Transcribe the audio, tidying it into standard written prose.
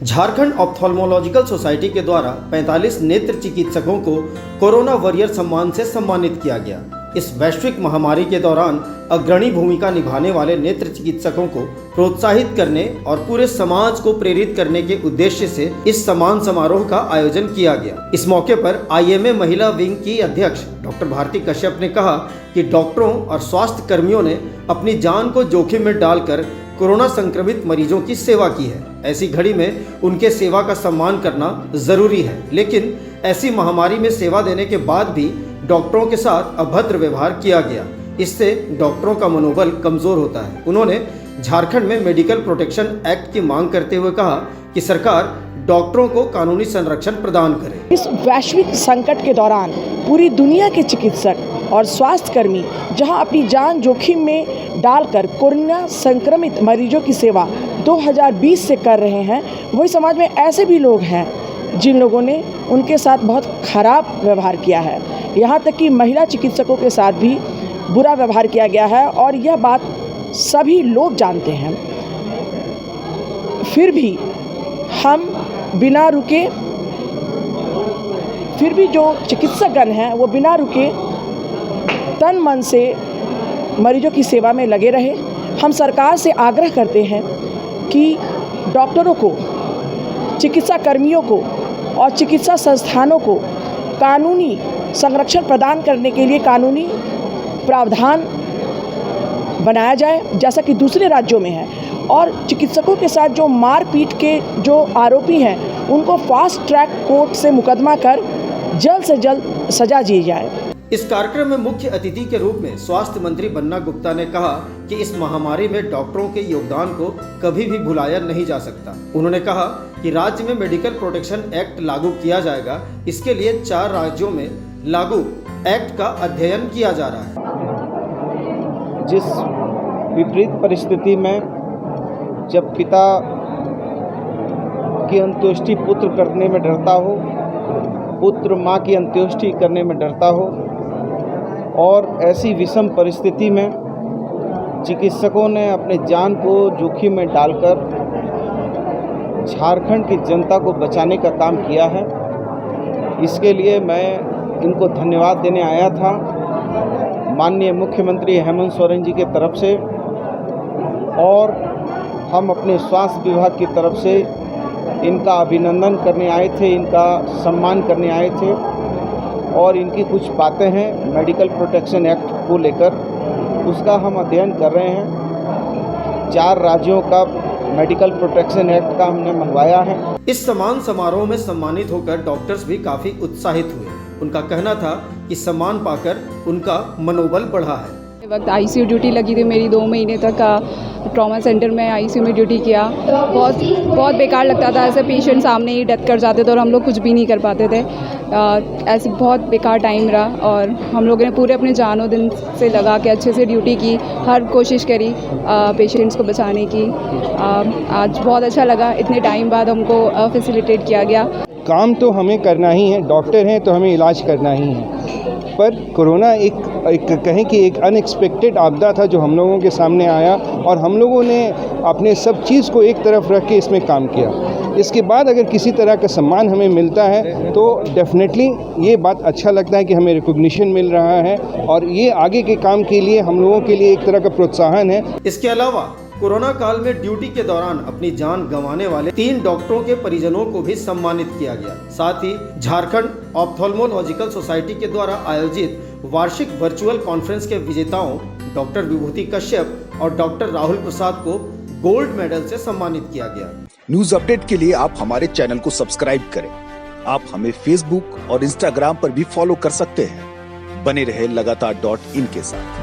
Jharkhand ऑप्थेल्मोलॉजिकल society के द्वारा 45 नेत्र चिकित्सकों को कोरोना वॉरियर सम्मान से सम्मानित किया गया। इस वैश्विक महामारी के दौरान अग्रणी भूमिका निभाने वाले नेत्र चिकित्सकों को प्रोत्साहित करने और पूरे समाज को प्रेरित करने के उद्देश्य से इस सम्मान समारोह का आयोजन किया गया। इस मौके पर आईएमए महिला विंग की अध्यक्ष डॉक्टर भारती कश्यप ने कहा कि डॉक्टरों और स्वास्थ्य कर्मियों ने अपनी जान को जोखिम में डालकर कोरोना संक्रमित मरीजों की सेवा की है। ऐसी घड़ी में उनके सेवा का सम्मान करना जरूरी है, लेकिन ऐसी महामारी में सेवा देने के बाद भी डॉक्टरों के साथ अभद्र व्यवहार किया गया। इससे डॉक्टरों का मनोबल कमजोर होता है। उन्होंने झारखंड में मेडिकल प्रोटेक्शन एक्ट की मांग करते हुए कहा कि सरकार डॉक्टरों को कानूनी संरक्षण प्रदान करे। इस वैश्विक संकट के दौरान पूरी दुनिया के चिकित्सक और स्वास्थ्य कर्मी जहां अपनी जान जोखिम में डालकर कोरोना संक्रमित मरीजों की सेवा 2020 से कर रहे हैं, वही समाज में ऐसे भी लोग हैं जिन लोगों ने उनके साथ बहुत खराब व्यवहार किया है। यहाँ तक कि महिला चिकित्सकों के साथ भी बुरा व्यवहार किया गया है और यह बात सभी लोग जानते हैं। फिर भी हम बिना रुके, फिर भी जो चिकित्सकगण हैं वो बिना रुके तन मन से मरीजों की सेवा में लगे रहे। हम सरकार से आग्रह करते हैं कि डॉक्टरों को, चिकित्सा कर्मियों को और चिकित्सा संस्थानों को कानूनी संरक्षण प्रदान करने के लिए कानूनी प्रावधान बनाया जाए, जैसा कि दूसरे राज्यों में है। और चिकित्सकों के साथ जो मारपीट के जो आरोपी हैं उनको फास्ट ट्रैक कोर्ट से मुकदमा कर जल्द से जल्द सजा दी जाए। इस कार्यक्रम में मुख्य अतिथि के रूप में स्वास्थ्य मंत्री बन्ना गुप्ता ने कहा कि इस महामारी में डॉक्टरों के योगदान को कभी भी भुलाया नहीं जा सकता। उन्होंने कहा कि राज्य में मेडिकल प्रोटेक्शन एक्ट लागू किया जाएगा। इसके लिए 4 राज्यों में लागू एक्ट का अध्ययन किया जा रहा है। जिस विपरीत परिस्थिति में जब पिता की अंत्येष्टि पुत्र करने में डरता हो, पुत्र माँ की अंत्येष्टि करने में डरता हो, और ऐसी विषम परिस्थिति में चिकित्सकों ने अपने जान को जोखिम में डालकर झारखंड की जनता को बचाने का काम किया है। इसके लिए मैं इनको धन्यवाद देने आया था माननीय मुख्यमंत्री हेमंत सोरेन जी के तरफ से, और हम अपने स्वास्थ्य विभाग की तरफ से इनका अभिनंदन करने आए थे, इनका सम्मान करने आए थे। और इनकी कुछ बातें हैं मेडिकल प्रोटेक्शन एक्ट को लेकर, उसका हम अध्ययन कर रहे हैं। 4 राज्यों का मेडिकल प्रोटेक्शन एक्ट का हमने मंगवाया है। इस सम्मान समारोह में सम्मानित होकर डॉक्टर्स भी काफी उत्साहित हुए। उनका कहना था कि सम्मान पाकर उनका मनोबल बढ़ा है। वक्त आईसीयू ड्यूटी लगी थी मेरी, 2 महीने तक ट्रॉमा सेंटर में आईसीयू में ड्यूटी किया। बहुत बेकार लगता था, ऐसे पेशेंट सामने ही डेथ कर जाते थे और हम लोग कुछ भी नहीं कर पाते थे। ऐसे बहुत बेकार टाइम रहा और हम लोगों ने पूरे अपने जानो दिन से लगा के अच्छे से ड्यूटी की, हर कोशिश करी पेशेंट्स को बचाने की। आज बहुत अच्छा लगा, इतने टाइम बाद हमको फैसिलिटेट किया गया। काम तो हमें करना ही है, डॉक्टर हैं तो हमें इलाज करना ही है, पर कोरोना एक कहें कि एक अनएक्सपेक्टेड आपदा था जो हम लोगों के सामने आया और हम लोगों ने अपने सब चीज़ को एक तरफ रख के इसमें काम किया। इसके बाद अगर किसी तरह का सम्मान हमें मिलता है तो डेफिनेटली ये बात अच्छा लगता है कि हमें रिकॉग्निशन मिल रहा है और ये आगे के काम के लिए हम लोगों के लिए एक तरह का प्रोत्साहन है। इसके अलावा कोरोना काल में ड्यूटी के दौरान अपनी जान गंवाने वाले 3 डॉक्टरों के परिजनों को भी सम्मानित किया गया। साथ ही झारखंड ऑप्थेल्मोलॉजिकल सोसाइटी के द्वारा आयोजित वार्षिक वर्चुअल कॉन्फ्रेंस के विजेताओं डॉक्टर विभूति कश्यप और डॉक्टर राहुल प्रसाद को गोल्ड मेडल से सम्मानित किया गया। न्यूज अपडेट के लिए आप हमारे चैनल को सब्सक्राइब करें। आप हमें फेसबुक और इंस्टाग्राम पर भी फॉलो कर सकते हैं। बने रहे लगातार .in के साथ।